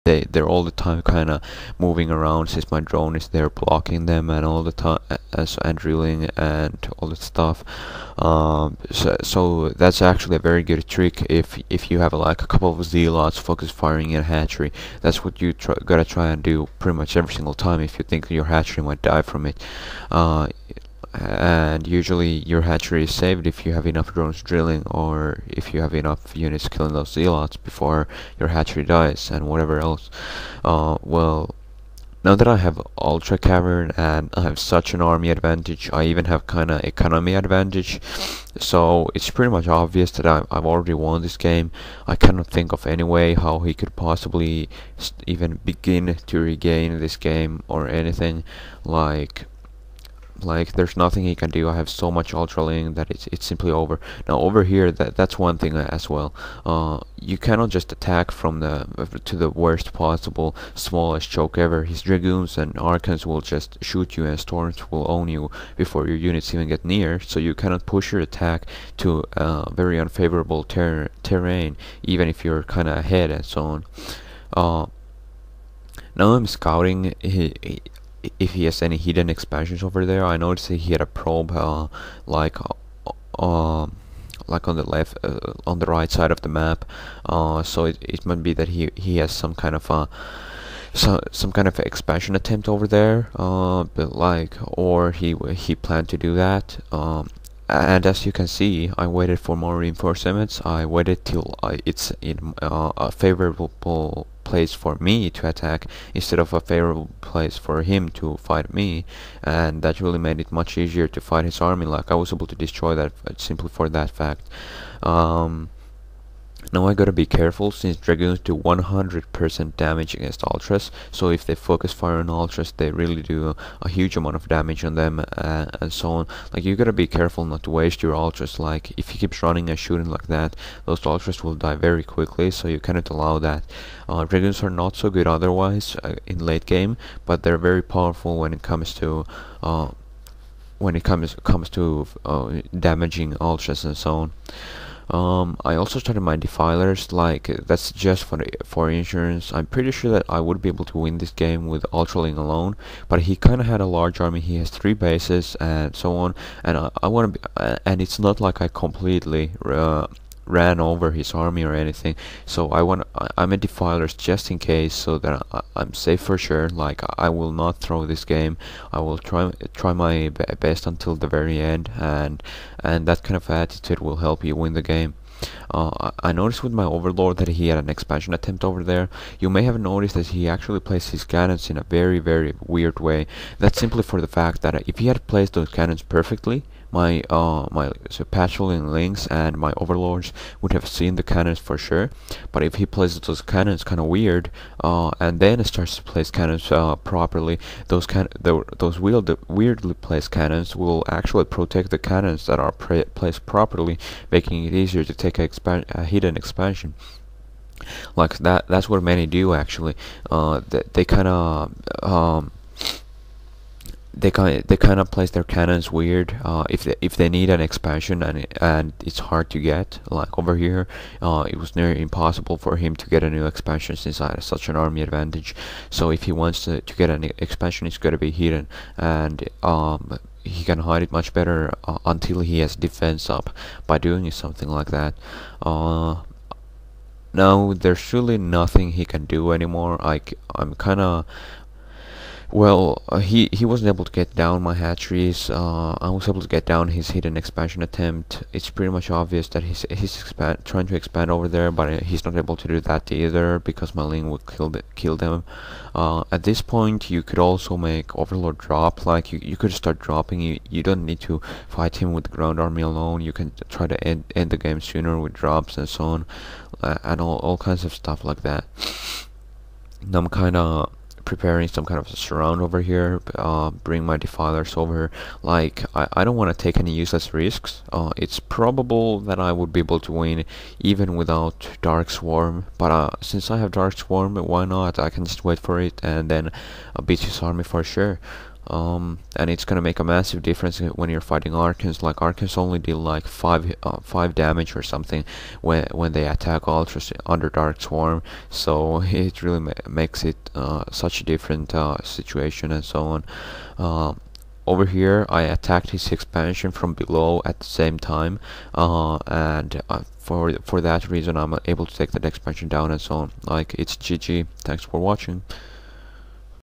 they're all the time kind of moving around since my drone is there blocking them and all the time and drilling and all that stuff. So that's actually a very good trick if you have like a couple of zealots focus firing in a hatchery. That's what you gotta try and do pretty much every single time if you think your hatchery might die from it. And usually your hatchery is saved if you have enough drones drilling, or if you have enough units killing those zealots before your hatchery dies, and whatever else. Well, now that I have Ultra Cavern and I have such an army advantage, I even have kinda economy advantage, so it's pretty much obvious that I've already won this game. I cannot think of any way how he could possibly even begin to regain this game or anything. Like there's nothing he can do. I have so much ultra link that it's simply over. Now over here, that's one thing as well. You cannot just attack from the to the worst possible smallest choke ever. His dragoons and archons will just shoot you, and storms will own you before your units even get near. So you cannot push your attack to very unfavorable terrain, even if you're kind of ahead and so on. Now I'm scouting if he has any hidden expansions over there. I noticed that he had a probe like on the left, on the right side of the map. So it might be that he has some kind of some kind of expansion attempt over there, but or he planned to do that. And as you can see, I waited for more reinforcements. I waited till it's in a favorable place for me to attack instead of a favorable place for him to fight me, and that really made it much easier to fight his army. Like, I was able to destroy that simply for that fact. Now I gotta be careful since dragoons do 100% damage against ultras, so if they focus fire on ultras, they really do a huge amount of damage on them, and so on. Like, you gotta be careful not to waste your ultras. Like, if he keeps running and shooting like that, those ultras will die very quickly, so you cannot allow that. Dragoons are not so good otherwise in late game, but they're very powerful when it comes to damaging ultras and so on. I also started my defilers, like that's just for insurance. I'm pretty sure that I would be able to win this game with Ultraling alone, but he kind of had a large army. He has 3 bases and so on, and I want to be, and it's not like I completely ran over his army or anything, so I'm a defilers just in case, so that I'm safe for sure. Like, I will not throw this game. I will try my best until the very end, and that kind of attitude will help you win the game. I noticed with my overlord that he had an expansion attempt over there. You may have noticed that he actually placed his cannons in a very weird way. That's simply for the fact that if he had placed those cannons perfectly, my patrolling links and my overlords would have seen the cannons for sure. But if he places those cannons kind of weird, and then starts to place cannons properly, those weirdly placed cannons will actually protect the cannons that are placed properly, making it easier to take a hidden expansion. Like that's what many do actually. They kind of they kind of place their cannons weird if they need an expansion, and it's hard to get. Like over here, it was nearly impossible for him to get a new expansion since I had such an army advantage. So if he wants to get an expansion, it's got to be hidden, and he can hide it much better until he has defense up by doing something like that. Now there's really nothing he can do anymore. I'm kind of, well, he wasn't able to get down my hatcheries. I was able to get down his hidden expansion attempt. It's pretty much obvious that he's trying to expand over there, but he's not able to do that either because my link would kill them. At this point, you could also make Overlord drop. Like, you could start dropping. You don't need to fight him with the ground army alone. You can try to end the game sooner with drops and so on, and all kinds of stuff like that. Now I'm kind of preparing some kind of a surround over here, bring my defilers over. Like, I don't want to take any useless risks. It's probable that I would be able to win even without Dark Swarm, but since I have Dark Swarm, why not? I can just wait for it and then beat his army for sure. And it's gonna make a massive difference when you're fighting Archons. Like Archons only deal like five damage or something when they attack Ultras under Dark Swarm. So it really makes it such a different situation and so on. Over here, I attacked his expansion from below at the same time, and for that reason, I'm able to take that expansion down and so on. Like, it's GG. Thanks for watching.